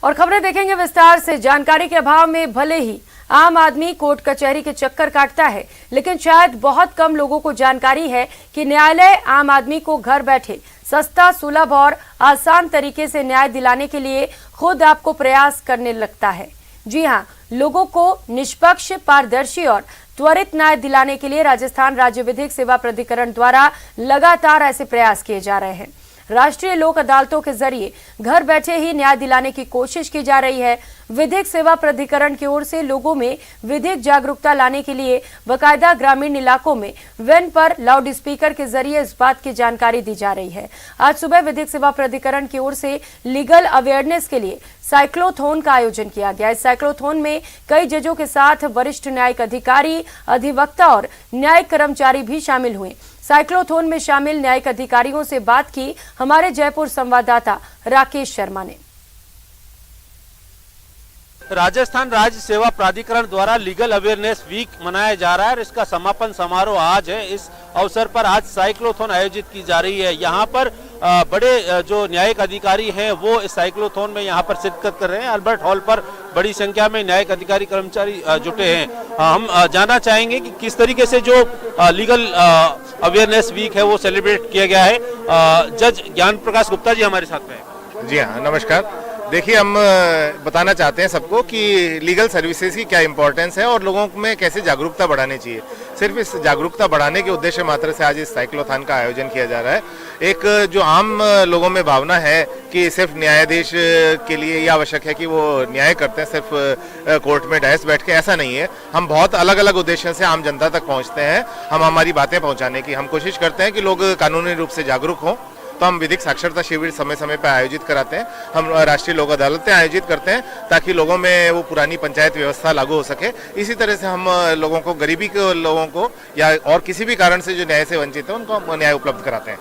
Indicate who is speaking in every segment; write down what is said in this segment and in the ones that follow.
Speaker 1: और खबरें देखेंगे विस्तार से। जानकारी के अभाव में भले ही आम आदमी कोर्ट कचहरी के चक्कर काटता है, लेकिन शायद बहुत कम लोगों को जानकारी है कि न्यायालय आम आदमी को घर बैठे सस्ता, सुलभ और आसान तरीके से न्याय दिलाने के लिए खुद आपको प्रयास करने लगता है। जी हां, लोगों को निष्पक्ष, पारदर्शी और त्वरित न्याय दिलाने के लिए राजस्थान राज्य विधिक सेवा प्राधिकरण द्वारा लगातार ऐसे प्रयास किए जा रहे हैं। राष्ट्रीय लोक अदालतों के जरिए घर बैठे ही न्याय दिलाने की कोशिश की जा रही है। विधिक सेवा प्राधिकरण की ओर से लोगों में विधिक जागरूकता लाने के लिए बाकायदा ग्रामीण इलाकों में वैन पर लाउड स्पीकर के जरिए इस बात की जानकारी दी जा रही है। आज सुबह विधिक सेवा प्राधिकरण की ओर से लीगल अवेयरनेस के लिए साइक्लोथॉन का आयोजन किया गया। इस साइक्लोथॉन में कई जजों के साथ वरिष्ठ न्यायिक अधिकारी, अधिवक्ता और न्यायिक कर्मचारी भी शामिल हुए। साइक्लोथॉन में शामिल न्यायिक अधिकारियों से बात की हमारे जयपुर संवाददाता राकेश शर्मा ने।
Speaker 2: राजस्थान राज्य सेवा प्राधिकरण द्वारा लीगल अवेयरनेस वीक मनाया जा रहा है और इसका समापन समारोह आज है। इस अवसर पर आज साइक्लोथॉन आयोजित की जा रही है। यहाँ पर बड़े जो न्यायिक अधिकारी हैं वो इस साइक्लोथॉन में यहाँ पर शिरकत कर रहे हैं। अल्बर्ट हॉल पर बड़ी संख्या में न्यायिक अधिकारी, कर्मचारी जुटे हैं। हम जानना चाहेंगे कि किस तरीके से जो लीगल अवेयरनेस वीक है वो सेलिब्रेट किया गया है। जज ज्ञान प्रकाश गुप्ता जी हमारे साथ में है।
Speaker 3: जी हाँ, नमस्कार। देखिए, हम बताना चाहते हैं सबको कि लीगल सर्विसेज की क्या इंपॉर्टेंस है और लोगों में कैसे जागरूकता बढ़ानी चाहिए। सिर्फ इस जागरूकता बढ़ाने के उद्देश्य मात्र से आज इस साइक्लोथॉन का आयोजन किया जा रहा है। एक जो आम लोगों में भावना है कि सिर्फ न्यायाधीश के लिए ये आवश्यक है कि वो न्याय करते हैं सिर्फ कोर्ट में डैश बैठ के, ऐसा नहीं है। हम बहुत अलग अलग उद्देश्यों से आम जनता तक पहुँचते हैं। हम हमारी बातें पहुँचाने की हम कोशिश करते हैं कि लोग कानूनी रूप से जागरूक हों। तो हम विधिक साक्षरता शिविर समय समय पर आयोजित कराते हैं। हम राष्ट्रीय लोक अदालतें आयोजित करते हैं ताकि लोगों में वो पुरानी पंचायत व्यवस्था लागू हो सके। इसी तरह से हम लोगों को, गरीबी के लोगों को या और किसी भी कारण से जो न्याय से वंचित है उनको न्याय उपलब्ध कराते हैं।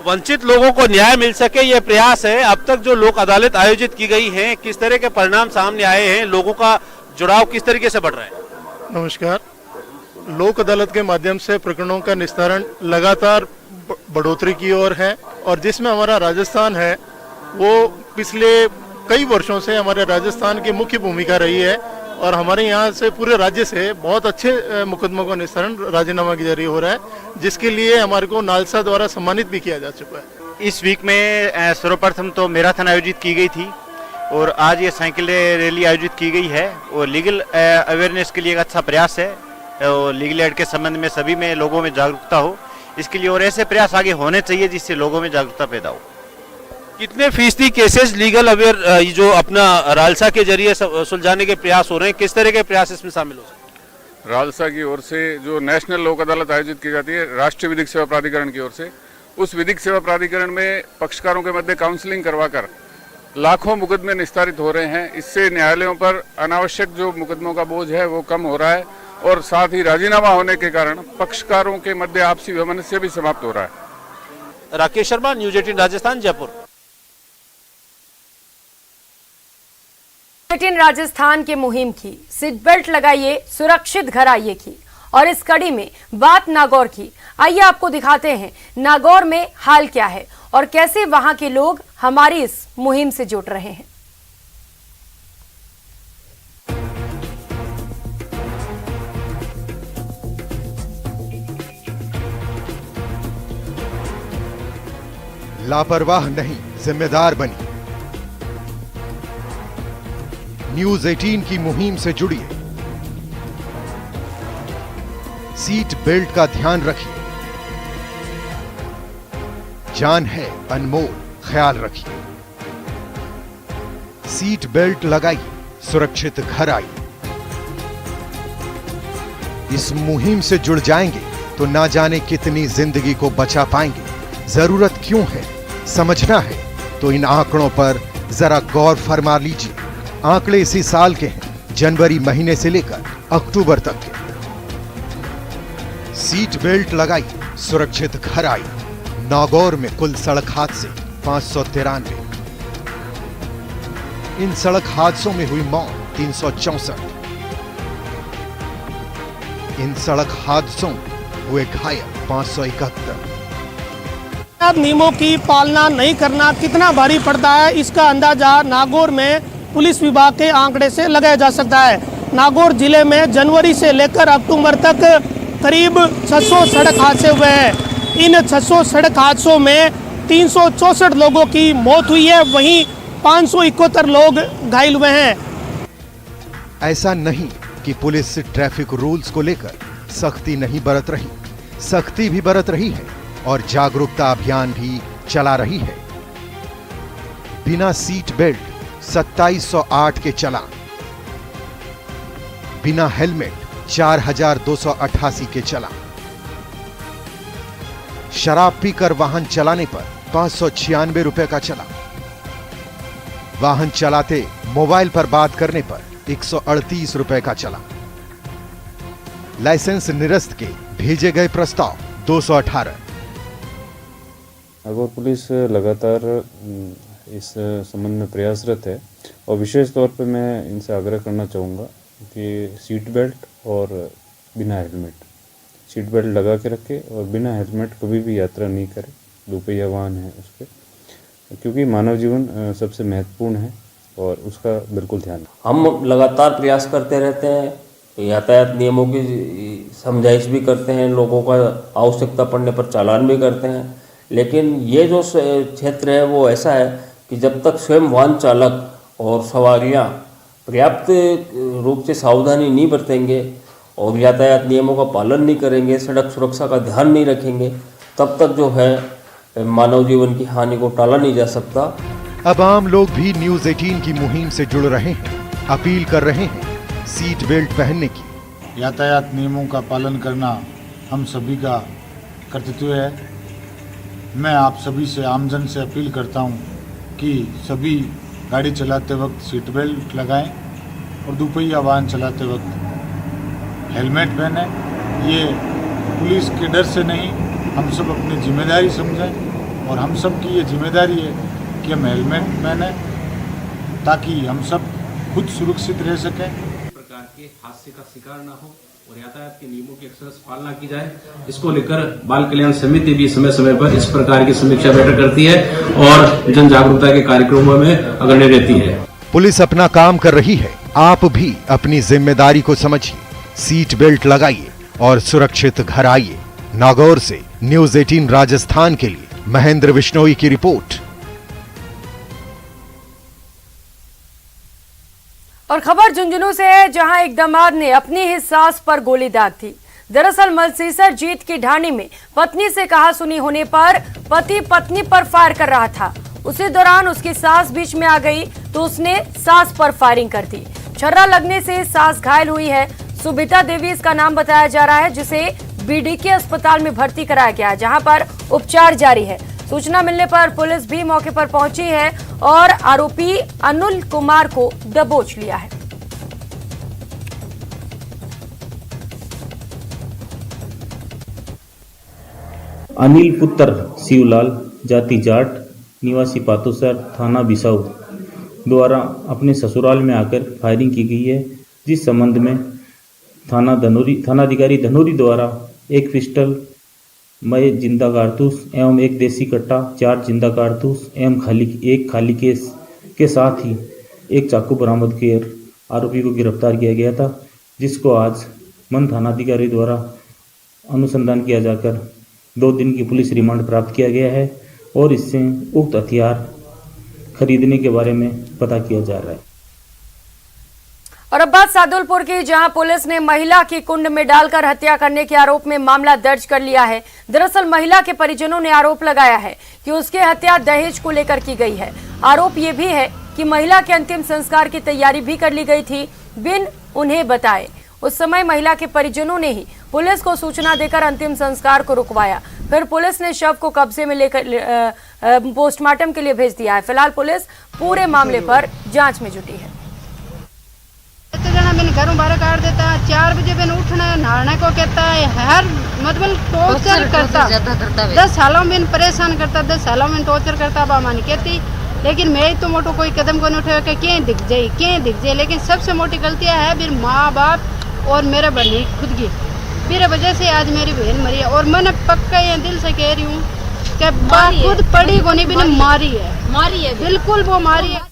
Speaker 2: वंचित लोगों को न्याय मिल सके ये प्रयास है। अब तक जो लोक अदालत आयोजित की गई है, किस तरह के परिणाम सामने आए हैं, लोगों का जुड़ाव किस तरीके से बढ़ रहा है?
Speaker 4: नमस्कार। लोक अदालत के माध्यम से प्रकरणों का निस्तारण लगातार बढ़ोतरी की ओर है और जिसमें हमारा राजस्थान है वो पिछले कई वर्षों से हमारे राजस्थान की मुख्य भूमिका रही है और हमारे यहाँ से पूरे राज्य से बहुत अच्छे मुकदमों का निस्तारण राजीनामा के जरिए हो रहा है, जिसके लिए हमारे को नालसा द्वारा सम्मानित भी किया जा चुका है।
Speaker 5: इस वीक में सर्वप्रथम तो मैराथन आयोजित की गई थी और आज ये साइकिल रैली आयोजित की गई है और लीगल अवेयरनेस के लिए एक अच्छा प्रयास है और लीगल एड के संबंध में सभी में लोगों में जागरूकता हो इसके लिए, और ऐसे प्रयास आगे होने चाहिए जिससे लोगों में जागरूकता पैदा हो।
Speaker 2: कितने फीसदी केसेस लीगल अवेयर जो अपना रालसा के जरिए सुलझाने के प्रयास हो रहे हैं, किस तरह के प्रयास इसमें शामिल हो सकते हैं?
Speaker 6: रालसा की ओर से जो नेशनल लोक अदालत आयोजित की जाती है राष्ट्रीय विधिक सेवा प्राधिकरण की ओर से, उस विधिक सेवा प्राधिकरण में पक्षकारों के मध्य काउंसलिंग करवाकर लाखों मुकदमे निस्तारित हो रहे हैं। इससे न्यायालयों पर अनावश्यक जो मुकदमों का बोझ है वो कम हो रहा है और साथ ही राजीनामा होने के कारण पक्षकारों के मध्य आपसी वैमनस्य भी समाप्त हो रहा है।
Speaker 2: राकेश शर्मा, न्यूज 18 राजस्थान, जयपुर।
Speaker 1: 18 राजस्थान की मुहिम की सीट बेल्ट लगाइए, सुरक्षित घर आइए की, और इस कड़ी में बात नागौर की। आइए आपको दिखाते हैं नागौर में हाल क्या है और कैसे वहां के लोग हमारी इस मुहिम से जुड़ रहे हैं।
Speaker 7: लापरवाह नहीं, जिम्मेदार बनी। न्यूज 18 की मुहिम से जुड़िए। सीट बेल्ट का ध्यान रखिए। जान है अनमोल, ख्याल रखिए। सीट बेल्ट लगाइए, सुरक्षित घर आइए। इस मुहिम से जुड़ जाएंगे तो ना जाने कितनी जिंदगी को बचा पाएंगे। जरूरत क्यों है, समझना है तो इन आंकड़ों पर जरा गौर फरमा लीजिए। आंकड़े इसी साल के हैं, जनवरी महीने से लेकर अक्टूबर तक के। सीट बेल्ट लगाइए, सुरक्षित घर आइए। नागौर में कुल सड़क हादसे 593। इन सड़क हादसों में हुई मौत 364। इन सड़क हादसों में हुए घायल 571।
Speaker 8: नियमों की पालना नहीं करना कितना भारी पड़ता है, इसका अंदाजा नागौर में पुलिस विभाग के आंकड़े से लगाया जा सकता है। नागौर जिले में जनवरी से लेकर अक्टूबर तक करीब 600 सड़क हादसे हुए हैं। इन 600 सड़क हादसों में 364 लोगों की मौत हुई है, वहीं 571 लोग घायल हुए हैं।
Speaker 7: ऐसा नहीं कि पुलिस ट्रैफिक रूल्स को लेकर सख्ती नहीं बरत रही, सख्ती भी बरत रही है और जागरूकता अभियान भी चला रही है। बिना सीट बेल्ट 2708 के चालान, बिना हेलमेट 4288 के चालान, शराब पीकर वाहन चलाने पर 596 रुपए का चालान, वाहन चलाते मोबाइल पर बात करने पर 138 रुपए का चालान, लाइसेंस निरस्त के भेजे गए प्रस्ताव 218।
Speaker 9: नागौर पुलिस लगातार इस संबंध में प्रयासरत है और विशेष तौर पे मैं इनसे आग्रह करना चाहूँगा कि सीट बेल्ट और बिना हेलमेट, सीट बेल्ट लगा के रखे और बिना हेलमेट कभी भी यात्रा नहीं करे, दोपहिया वाहन है उस पर, क्योंकि मानव जीवन सबसे महत्वपूर्ण है और उसका बिल्कुल ध्यान।
Speaker 10: हम लगातार प्रयास करते रहते हैं, यातायात नियमों की समझाइश भी करते हैं, लोगों का आवश्यकता पड़ने पर चालान भी करते हैं, लेकिन ये जो क्षेत्र है वो ऐसा है कि जब तक स्वयं वाहन चालक और सवारियां पर्याप्त रूप से सावधानी नहीं बरतेंगे और यातायात नियमों का पालन नहीं करेंगे, सड़क सुरक्षा का ध्यान नहीं रखेंगे, तब तक जो है मानव जीवन की हानि को टाला नहीं जा सकता।
Speaker 7: अब आम लोग भी न्यूज 18 की मुहिम से जुड़ रहे हैं, अपील कर रहे हैं सीट बेल्ट पहनने की।
Speaker 11: यातायात नियमों का पालन करना हम सभी का कर्तव्य है। मैं आप सभी से, आमजन से अपील करता हूं कि सभी गाड़ी चलाते वक्त सीट बेल्ट लगाएं और दोपहिया वाहन चलाते वक्त हेलमेट पहनें। ये पुलिस के डर से नहीं, हम सब अपनी जिम्मेदारी समझें और हम सब की ये जिम्मेदारी है कि हम हेलमेट पहनें ताकि हम सब खुद सुरक्षित रह सकें,
Speaker 12: प्रकार के हादसे का शिकार ना हो और यातायात के नियमों की अक्सर पालना की जाए। इसको लेकर बाल कल्याण समिति भी समय समय पर इस प्रकार की समीक्षा बैठक करती है और जन जागरूकता के कार्यक्रमों में अग्रणी रहती है।
Speaker 7: पुलिस अपना काम कर रही है, आप भी अपनी जिम्मेदारी को समझिए, सीट बेल्ट लगाइए और सुरक्षित घर आइए। नागौर से न्यूज 18 राजस्थान के लिए महेंद्र बिश्नोई की रिपोर्ट।
Speaker 1: और खबर झुंझुनू से है, जहां एक दामाद ने अपनी ही सास पर गोली दाग दी। दरअसल मलसीसर जीत की ढाणी में पत्नी से कहा सुनी होने पर पति पत्नी पर फायर कर रहा था। उसी दौरान उसकी सास बीच में आ गई तो उसने सास पर फायरिंग कर दी। छर्रा लगने से सास घायल हुई है। सुबिता देवी इसका नाम बताया जा रहा है, जिसे बीडीके अस्पताल में भर्ती कराया गया है, जहां पर उपचार जारी है। सूचना मिलने पर पुलिस भी मौके पर पहुंची है और आरोपी अनुल कुमार को दबोच लिया है।
Speaker 13: अनिल पुत्र शिवलाल, जाति जाट, निवासी पातुसर, थाना बिसाऊ द्वारा अपने ससुराल में आकर फायरिंग की गई है, जिस संबंध में थानाधिकारी धनौरी द्वारा एक पिस्टल, मय जिंदा कारतूस एवं एक देसी कट्टा, 4 जिंदा कारतूस एवं एक खाली केस के साथ ही एक चाकू बरामद कर आरोपी को गिरफ्तार किया गया था, जिसको आज मन थानाधिकारी द्वारा अनुसंधान किया जाकर 2 दिन की पुलिस रिमांड प्राप्त किया गया है और इससे उक्त हथियार खरीदने के बारे में पता किया जा रहा है।
Speaker 1: और अब बात सादुलपुर की, जहां पुलिस ने महिला की कुंड में डालकर हत्या करने के आरोप में मामला दर्ज कर लिया है। दरअसल महिला के परिजनों ने आरोप लगाया है कि उसकी हत्या दहेज को लेकर की गई है। आरोप ये भी है कि महिला के अंतिम संस्कार की तैयारी भी कर ली गई थी बिन उन्हें बताए। उस समय महिला के परिजनों ने ही पुलिस को सूचना देकर अंतिम संस्कार को रुकवाया। फिर पुलिस ने शव को कब्जे में लेकर पोस्टमार्टम के लिए भेज दिया है। फिलहाल पुलिस पूरे मामले पर जांच में जुटी है।
Speaker 14: मैंने घरों बाहर काट देता है, 4 बजे मैंने उठना है, नहाने को कहता है, हर मतलब टॉर्चर करता, 10 सालों में परेशान करता, 10 सालों में टॉर्चर करता। बाबा ने कहती, लेकिन मैं तो मोटो कोई कदम को नहीं उठाया, क्यों दिख जाए। लेकिन सबसे मोटी गलतियां है फिर माँ बाप और मेरे बहनी खुद की, मेरे वजह से आज मेरी बहन मरी है। और मैंने पक्का ये दिल से कह रही हूँ कि बाप खुद पड़ी को नहीं, मैंने मारी है, बिल्कुल वो मारी है।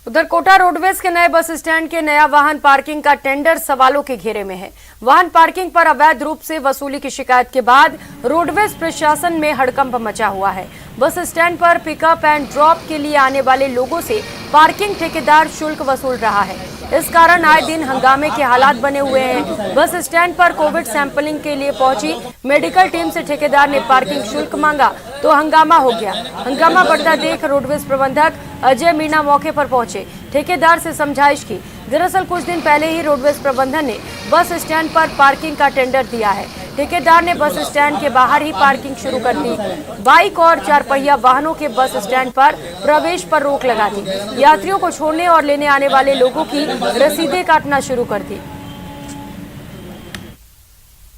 Speaker 1: उधर कोटा रोडवेज के नए बस स्टैंड के नया वाहन पार्किंग का टेंडर सवालों के घेरे में है। वाहन पार्किंग पर अवैध रूप से वसूली की शिकायत के बाद रोडवेज प्रशासन में हड़कंप मचा हुआ है। बस स्टैंड पर पिकअप एंड ड्रॉप के लिए आने वाले लोगों से पार्किंग ठेकेदार शुल्क वसूल रहा है। इस कारण आए दिन हंगामे के हालात बने हुए हैं। बस स्टैंड पर कोविड सैंपलिंग के लिए पहुंची मेडिकल टीम से ठेकेदार ने पार्किंग शुल्क मांगा तो हंगामा हो गया। हंगामा बढ़ता देख रोडवेज प्रबंधक अजय मीणा मौके पर पहुंचे, ठेकेदार से समझाइश की। दरअसल कुछ दिन पहले ही रोडवेज प्रबंधन ने बस स्टैंड पर पार्किंग का टेंडर दिया है। ठेकेदार ने बस स्टैंड के बाहर ही पार्किंग शुरू कर दी। बाइक और 4 पहिया वाहनों के बस स्टैंड पर प्रवेश पर रोक लगा दी। यात्रियों को छोड़ने और लेने आने वाले लोगों की रसीदें काटना शुरू कर दी।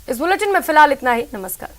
Speaker 1: इस बुलेटिन में फिलहाल इतना ही। नमस्कार।